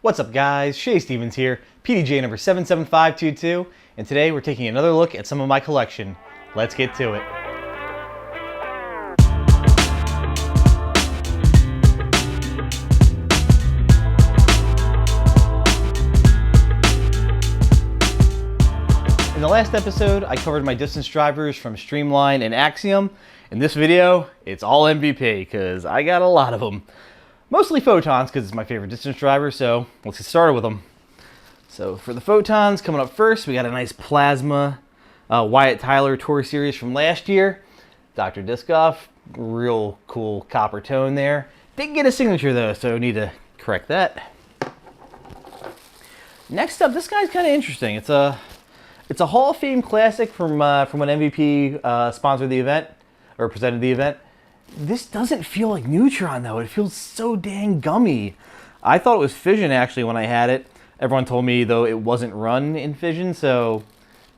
What's up guys, Shay Stevens here, Pdg number 77522, and today we're taking another look at some of my collection. Let's get to it. In the last episode, I covered my distance drivers from Streamline and Axiom. In this video, it's all MVP, because I got a lot of them. Mostly Photons, because it's my favorite distance driver, so let's get started with them. So for the Photons, coming up first, we got a nice Plasma Wyatt Tyler Tour Series from last year. Dr. Diskoff, real cool copper tone there. Didn't get a signature though, so need to correct that. Next up, this guy's kind of interesting. It's a Hall of Fame classic from when MVP sponsored the event, or presented the event. This doesn't feel like Neutron though. It feels so dang gummy. I thought it was Fission actually when I had it. Everyone told me though it wasn't run in Fission, so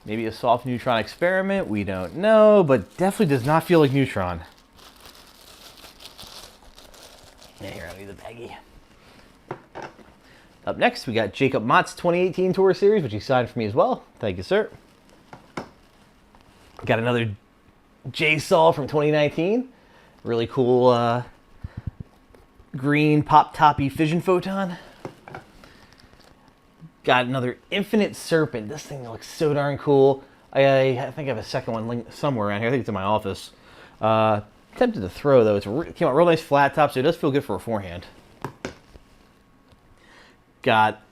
maybe a soft Neutron experiment. We don't know, but definitely does not feel like Neutron. Yeah, here, I'll need the baggie. Up next, we got Jacob Mott's 2018 Tour Series, which he signed for me as well. Thank you, sir. Got another J-Sol from 2019. Really cool green pop-toppy fission photon. Got another Infinite Serpent. This thing looks so darn cool. I think I have a second one linked somewhere around here. I think it's in my office. Tempted to throw though. It came out real nice flat top, so it does feel good for a forehand. Got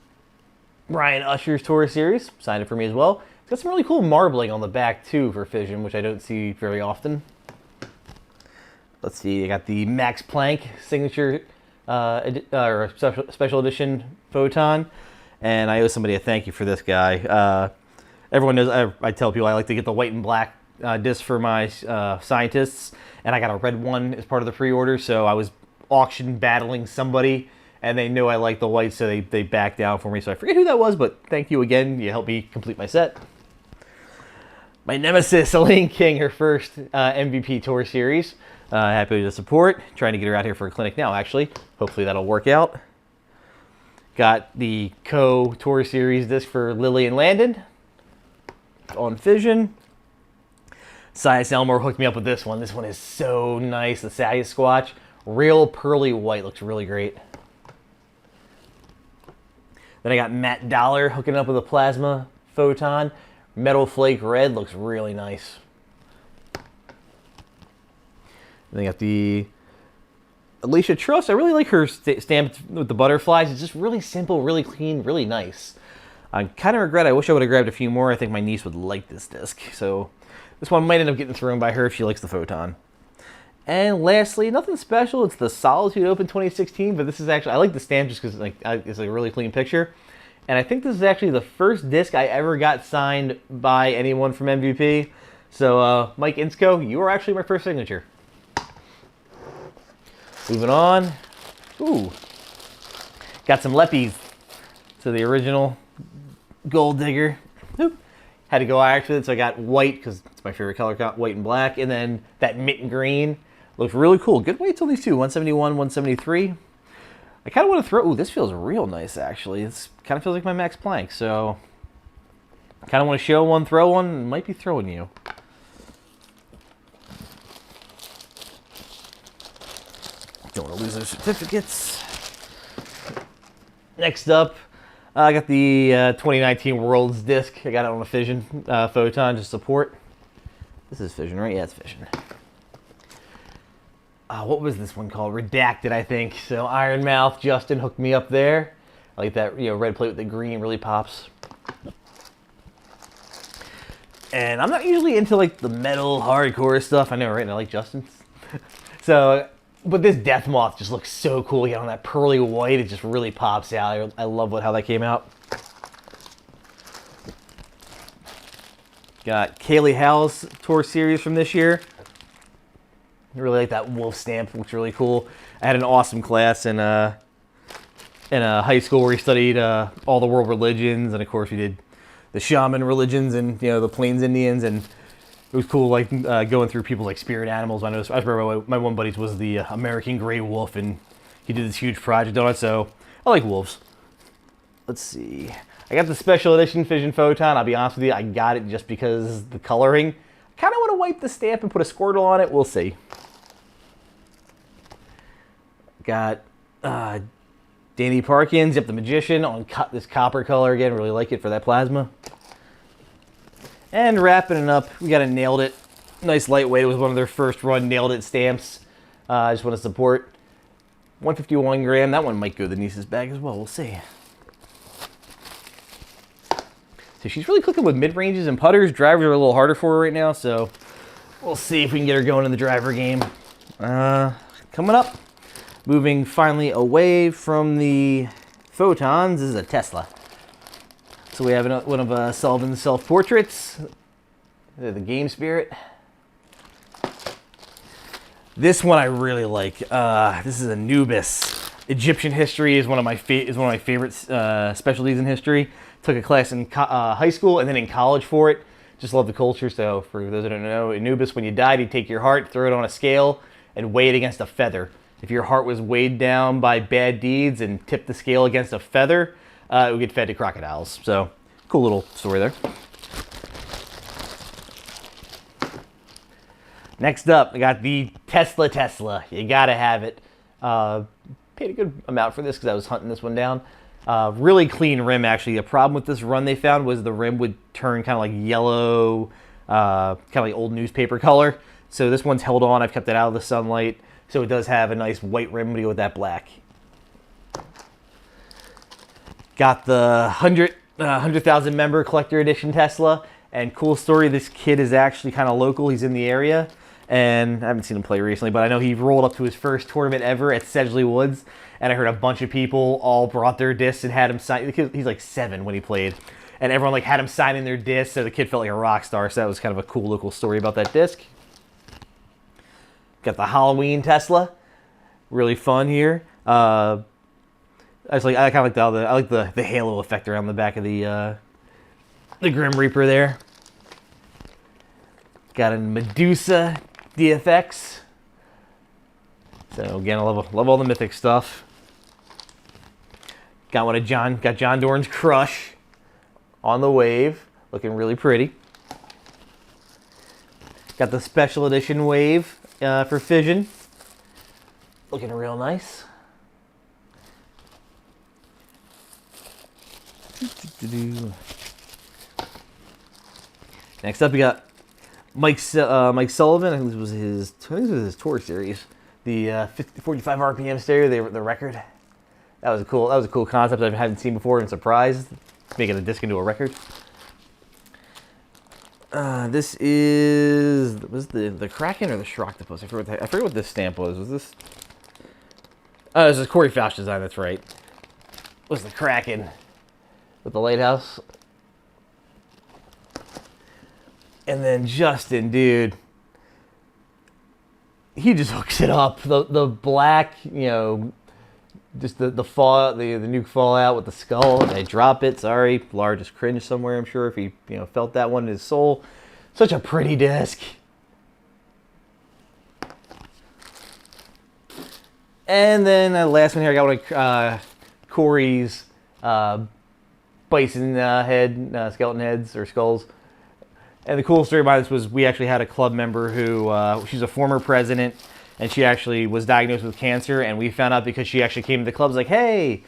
Ryan Usher's Tour Series. Signed it for me as well. It's got some really cool marbling on the back too for fission, which I don't see very often. Let's see, I got the Max Planck signature or special edition Photon, and I owe somebody a thank you for this guy. Everyone knows I tell people I like to get the white and black disc for my scientists, and I got a red one as part of the pre-order, so I was auction battling somebody, and they knew I liked the white, so they backed down for me, so I forget who that was, but thank you again, you helped me complete my set. My nemesis, Elaine King, her first MVP Tour Series. Happy to support. Trying to get her out here for a clinic now, actually. Hopefully that'll work out. Got the Tour Series disc for Lily and Landon on Fission. Sias Elmore hooked me up with this one. This one is so nice. The Sasquatch. Real pearly white. Looks really great. Then I got Matt Dollar hooking up with a Plasma Photon. Metal Flake Red. Looks really nice. And they got the Alicia Truss. I really like her stamp with the butterflies. It's just really simple, really clean, really nice. I kind of regret I wish I would have grabbed a few more. I think my niece would like this disc. So this one might end up getting thrown by her if she likes the Photon. And lastly, nothing special. It's the Solitude Open 2016, but this is actually, I like the stamp just because it's a really clean picture. And I think this is actually the first disc I ever got signed by anyone from MVP. So Mike Insco, you were actually my first signature. Moving on. Ooh. Got some Leppies. So the original Gold Digger. Oop. Had to go Irish with it, so I got white because it's my favorite color, white and black. And then that mint green. Looks really cool. Good weights on these two, 171, 173. I kind of want to throw... Ooh, this feels real nice, actually. This kind of feels like my Max Planck, so... I kind of want to show one, throw one. Might be throwing you. Don't want to lose those certificates. Next up, I got the 2019 Worlds disc. I got it on a Fission Photon to support. This is Fission, right? Yeah, it's Fission. What was this one called? Redacted, I think. So Ironmouth, Justin hooked me up there. I like that, red plate with the green really pops. And I'm not usually into like the metal hardcore stuff. I know, right? And I like Justin's. So. But this Death Moth just looks so cool. On that pearly white, it just really pops out. I love how that came out. Got Kaylee Howell's Tour Series from this year. I really like that wolf stamp. Looks really cool. I had an awesome class in a high school where we studied all the world religions, and of course we did the shaman religions and the Plains Indians, and it was cool, like going through people's like spirit animals. I remember my one buddy's was the American gray wolf, and he did this huge project on it. So I like wolves. let's see. I got the special edition Fission Photon. I'll be honest with you, I got it just because the coloring. I kind of want to wipe the stamp and put a Squirtle on it. We'll see. Got Danny Parkins, yep, the Magician on this copper color again. Really like it for that plasma. And wrapping it up, we got a Nailed It. Nice lightweight. It was one of their first run Nailed It stamps. I just want to support. 151 gram. That one might go to the niece's bag as well. We'll see. So she's really clicking with mid-ranges and putters. Drivers are a little harder for her right now, so we'll see if we can get her going in the driver game. Coming up, moving finally away from the Photons, this is a Tesla. So we have one of Sullivan's self-portraits, the Game Spirit. This one I really like. This is Anubis. Egyptian history is one of my favorite specialties in history. Took a class in high school and then in college for it. Just love the culture. So for those that don't know, Anubis, when you died, he'd take your heart, throw it on a scale, and weigh it against a feather. If your heart was weighed down by bad deeds and tipped the scale against a feather, it would get fed to crocodiles. So cool little story there. Next up, I got the Tesla. You gotta have it. Paid a good amount for this because I was hunting this one down. Really clean rim, actually. A problem with this run they found was the rim would turn kind of like yellow, kind of like old newspaper color. So this one's held on. I've kept it out of the sunlight. So it does have a nice white rim to go with that black. Got the 100,000 member collector edition Tesla. And cool story, this kid is actually kind of local. He's in the area. And I haven't seen him play recently, but I know he rolled up to his first tournament ever at Sedgley Woods. And I heard a bunch of people all brought their discs and had him sign. He's like 7 when he played. And everyone like had him signing their discs, so the kid felt like a rock star. So that was kind of a cool local story about that disc. Got the Halloween Tesla. Really fun here. I kind of like the halo effect around the back of the Grim Reaper there. Got a Medusa DFX. So again, I love all the mythic stuff. Got one of John Dorn's Crush on the wave, looking really pretty. Got the special edition wave for Fission, looking real nice. Next up, we got Mike Sullivan. I think this was his tour series. The 45 RPM stereo, the record. That was a cool concept I hadn't seen before and surprised. Making a disc into a record. This was the Kraken or the Shrocktopus? I forget what this stamp was. Was this? Oh, this is Corey Fauch design. That's right. Was the Kraken with the lighthouse? And then Justin, dude, he just hooks it up. The black, just the nuke fallout with the skull. And I drop it. Sorry, Lar just cringed somewhere. I'm sure if he felt that one in his soul. Such a pretty disc. And then last one here, I got one of Corey's bison head, skeleton heads or skulls. And the cool story about this was we actually had a club member who, she's a former president, and she actually was diagnosed with cancer, and we found out because she actually came to the club, like, hey,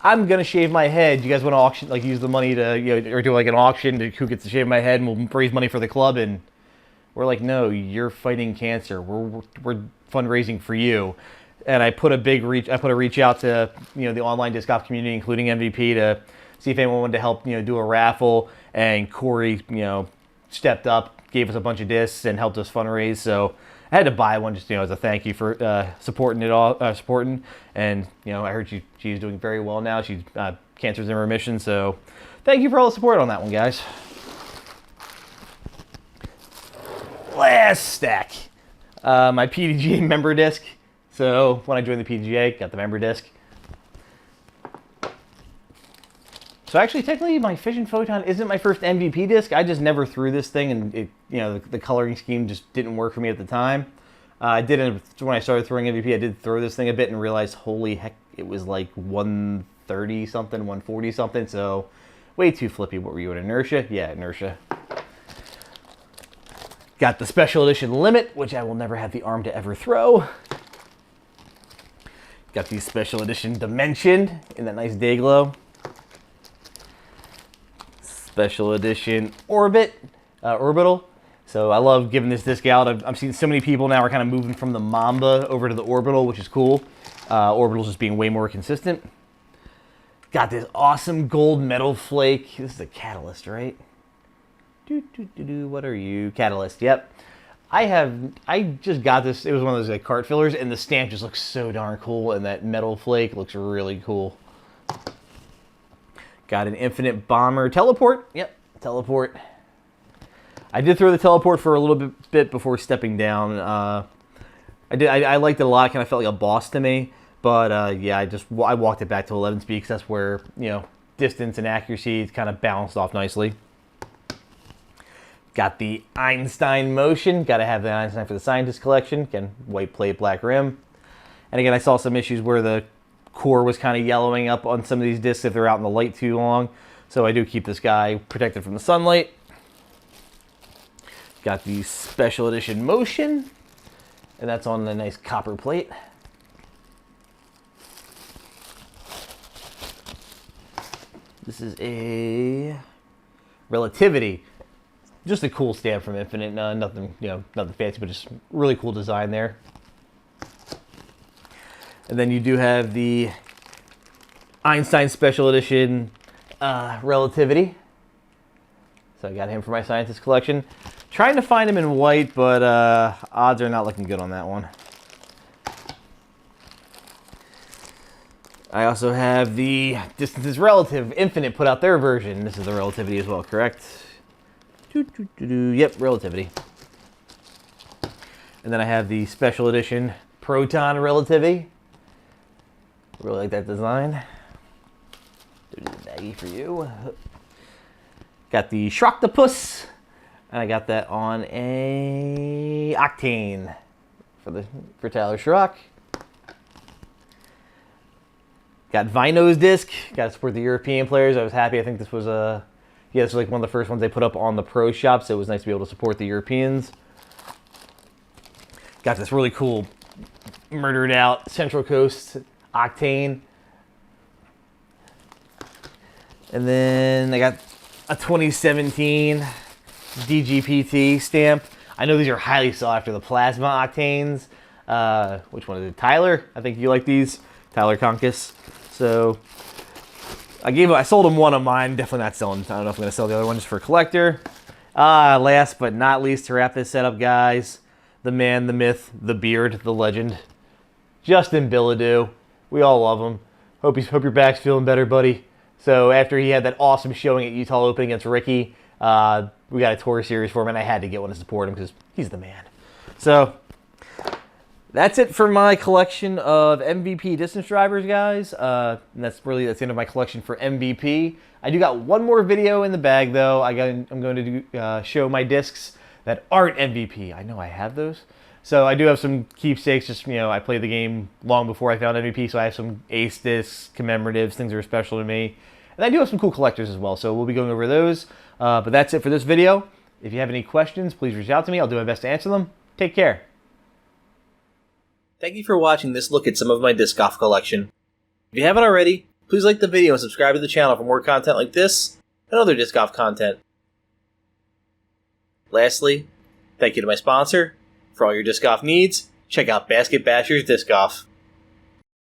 I'm going to shave my head. You guys want to auction, like use the money to, or do like an auction to who gets to shave my head, and we'll raise money for the club. And we're like, no, you're fighting cancer. We're fundraising for you. And I put a reach out to, the online disc golf community, including MVP, to see if anyone wanted to help, do a raffle. And Corey, stepped up, gave us a bunch of discs, and helped us fundraise. So I had to buy one just as a thank you for supporting. And I heard she's doing very well now. She's cancer's in remission. So thank you for all the support on that one, guys. Last stack, my Pdg member disc. So when I joined the PDGA, got the member disc. So actually, technically, my Fission Photon isn't my first MVP disc. I just never threw this thing, and it, the coloring scheme just didn't work for me at the time. When I started throwing MVP, I did throw this thing a bit and realized, holy heck, it was like 1/3 130 something, 140 something, so way too flippy. What were you, an Inertia? Yeah, Inertia. Got the special edition Limit, which I will never have the arm to ever throw. Got the special edition Dimension in that nice day glow. Special edition Orbital. So I love giving this disc out. I've seen so many people now are kind of moving from the Mamba over to the Orbital, which is cool. Orbital's just being way more consistent. Got this awesome gold metal flake. This is a Catalyst, right? What are you? Catalyst, yep. I just got this. It was one of those like cart fillers, and the stamp just looks so darn cool, and that metal flake looks really cool. Got an Infinite Bomber Teleport. Yep, Teleport. I did throw the Teleport for a little bit before stepping down. I liked it a lot. Kind of felt like a boss to me. But yeah, I walked it back to 11 speed because that's where, you know, distance and accuracy kind of balanced off nicely. Got the Einstein Motion. Got to have the Einstein for the Scientist collection. Again, white plate, black rim. And again, I saw some issues where the core was kind of yellowing up on some of these discs if they're out in the light too long. So I do keep this guy protected from the sunlight. Got the Special Edition Motion. And that's on a nice copper plate. This is a Relativity. Just a cool stamp from Infinite. Nothing, you know, nothing fancy, but just really cool design there. And then you do have the Einstein Special Edition Relativity. So I got him for my Scientist collection. Trying to find him in white, but odds are not looking good on that one. I also have the Distance is Relative. Infinite put out their version. This is the Relativity as well, correct? Yep, Relativity. And then I have the Special Edition Photon Relativity. Really like that design. There's a baggie for you. Got the Shrocktopus. And I got that on a Octane for Tyler Schrock. Got Vino's disc. Got to support the European players. I was happy. I think this was this was like one of the first ones they put up on the pro shop, so it was nice to be able to support the Europeans. Got this really cool murdered out Central Coast Octane. And then I got a 2017 DGPT stamp. I know these are highly sought after, the Plasma Octanes. Which one is it? Tyler? I think you like these. Tyler Conkus. So I sold him one of mine. Definitely not selling. I don't know if I'm going to sell the other one just for a collector. Last but not least, to wrap this setup, guys, the man, the myth, the beard, the legend, Justin Billido. We all love him. Hope your back's feeling better, buddy. So after he had that awesome showing at Utah Open against Ricky, we got a tour series for him, and I had to get one to support him because he's the man. So that's it for my collection of MVP distance drivers, guys. And that's the end of my collection for MVP. I do got one more video in the bag, though. I'm going to show my discs that aren't MVP. I know I have those. So I do have some keepsakes. Just, you know, I played the game long before I found MVP, so I have some ace discs, commemoratives, things that are special to me. And I do have some cool collectors as well, so we'll be going over those. But that's it for this video. If you have any questions, please reach out to me. I'll do my best to answer them. Take care. Thank you for watching this look at some of my disc golf collection. If you haven't already, please like the video and subscribe to the channel for more content like this and other disc golf content. Lastly, thank you to my sponsor. For all your disc golf needs, check out Basket Bashers Disc Golf.